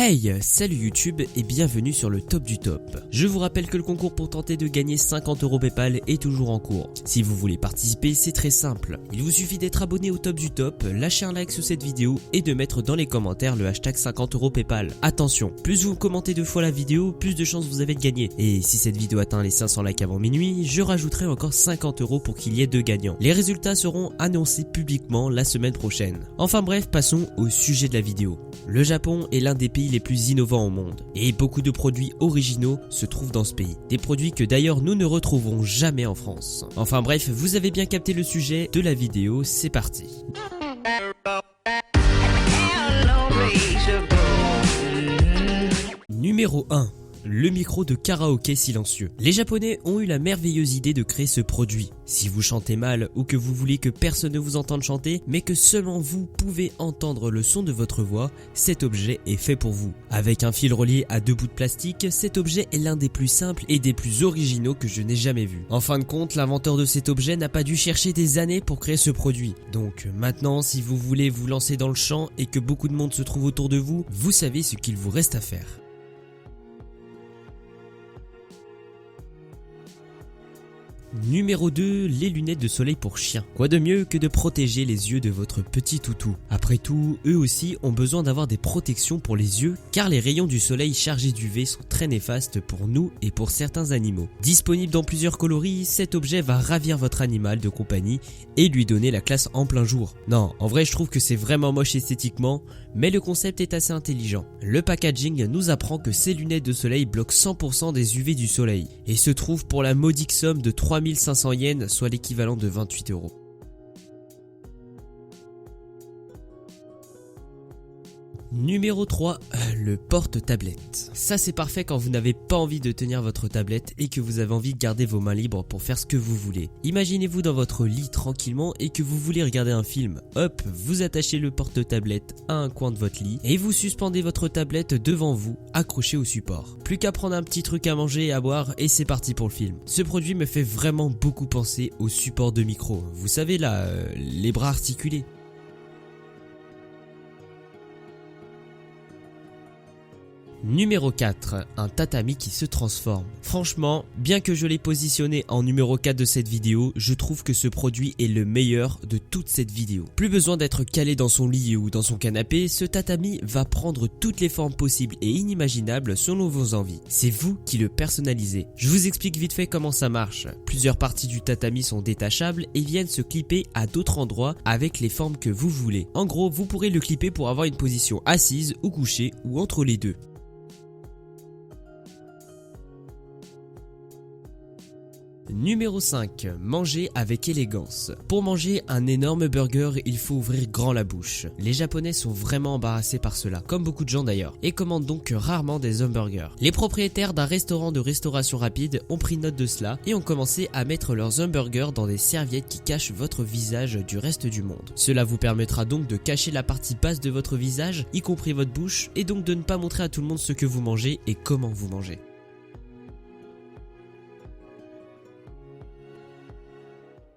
Hey, salut YouTube et bienvenue sur le top du top. Je vous rappelle que le concours pour tenter de gagner 50 € PayPal est toujours en cours. Si vous voulez participer, c'est très simple. Il vous suffit d'être abonné au top du top, lâcher un like sous cette vidéo et de mettre dans les commentaires le hashtag 50 € PayPal. Attention, plus vous commentez 2 fois la vidéo, plus de chances vous avez de gagner. Et si cette vidéo atteint les 500 likes avant minuit, je rajouterai encore 50 € pour qu'il y ait 2 gagnants. Les résultats seront annoncés publiquement la semaine prochaine. Enfin bref, passons au sujet de la vidéo. Le Japon est l'un des pays les plus innovants au monde et beaucoup de produits originaux se trouvent dans ce pays. Des produits que d'ailleurs nous ne retrouverons jamais en France. Enfin bref, vous avez bien capté le sujet de la vidéo, c'est parti. Numéro 1. Le micro de karaoké silencieux. Les Japonais ont eu la merveilleuse idée de créer ce produit. Si vous chantez mal ou que vous voulez que personne ne vous entende chanter, mais que seulement vous pouvez entendre le son de votre voix, cet objet est fait pour vous. Avec un fil relié à 2 bouts de plastique, cet objet est l'un des plus simples et des plus originaux que je n'ai jamais vu. En fin de compte, l'inventeur de cet objet n'a pas dû chercher des années pour créer ce produit. Donc maintenant, si vous voulez vous lancer dans le chant et que beaucoup de monde se trouve autour de vous, vous savez ce qu'il vous reste à faire. Numéro 2, les lunettes de soleil pour chien. Quoi de mieux que de protéger les yeux de votre petit toutou? Après tout, eux aussi ont besoin d'avoir des protections pour les yeux car les rayons du soleil chargés d'UV sont très néfastes pour nous et pour certains animaux. Disponible dans plusieurs coloris, cet objet va ravir votre animal de compagnie et lui donner la classe en plein jour. Non, en vrai je trouve que c'est vraiment moche esthétiquement, mais le concept est assez intelligent. Le packaging nous apprend que ces lunettes de soleil bloquent 100% des UV du soleil et se trouvent pour la modique somme de 3500 yens, soit l'équivalent de 28 €. Numéro 3, le porte-tablette. Ça c'est parfait quand vous n'avez pas envie de tenir votre tablette et que vous avez envie de garder vos mains libres pour faire ce que vous voulez. Imaginez-vous dans votre lit tranquillement et que vous voulez regarder un film. Hop, vous attachez le porte-tablette à un coin de votre lit et vous suspendez votre tablette devant vous, accroché au support. Plus qu'à prendre un petit truc à manger et à boire et c'est parti pour le film. Ce produit me fait vraiment beaucoup penser au support de micro. Vous savez là, les bras articulés. Numéro 4, un tatami qui se transforme. Franchement, bien que je l'ai positionné en numéro 4 de cette vidéo, je trouve que ce produit est le meilleur de toute cette vidéo. Plus besoin d'être calé dans son lit ou dans son canapé, ce tatami va prendre toutes les formes possibles et inimaginables selon vos envies. C'est vous qui le personnalisez. Je vous explique vite fait comment ça marche. Plusieurs parties du tatami sont détachables et viennent se clipper à d'autres endroits avec les formes que vous voulez. En gros, vous pourrez le clipper pour avoir une position assise ou couchée ou entre les deux. Numéro 5, manger avec élégance. Pour manger un énorme burger, il faut ouvrir grand la bouche. Les Japonais sont vraiment embarrassés par cela, comme beaucoup de gens d'ailleurs, et commandent donc rarement des hamburgers. Les propriétaires d'un restaurant de restauration rapide ont pris note de cela et ont commencé à mettre leurs hamburgers dans des serviettes qui cachent votre visage du reste du monde. Cela vous permettra donc de cacher la partie basse de votre visage, y compris votre bouche, et donc de ne pas montrer à tout le monde ce que vous mangez et comment vous mangez.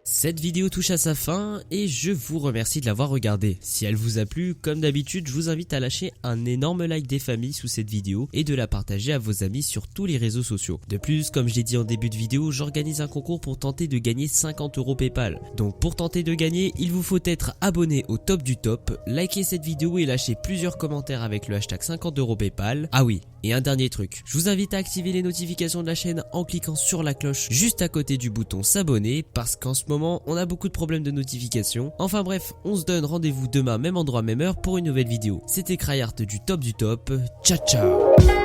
Cette vidéo touche à sa fin et je vous remercie de l'avoir regardée. Si elle vous a plu, comme d'habitude, je vous invite à lâcher un énorme like des familles sous cette vidéo et de la partager à vos amis sur tous les réseaux sociaux. De plus, comme je l'ai dit en début de vidéo, j'organise un concours pour tenter de gagner 50 € PayPal. Donc pour tenter de gagner, il vous faut être abonné au top du top, liker cette vidéo et lâcher plusieurs commentaires avec le hashtag 50 € PayPal. Ah oui, et un dernier truc, je vous invite à activer les notifications de la chaîne en cliquant sur la cloche juste à côté du bouton s'abonner parce qu'en ce moment, on a beaucoup de problèmes de notification. Enfin bref, on se donne rendez-vous demain, même endroit, même heure pour une nouvelle vidéo. C'était Cryart du top. Ciao ciao.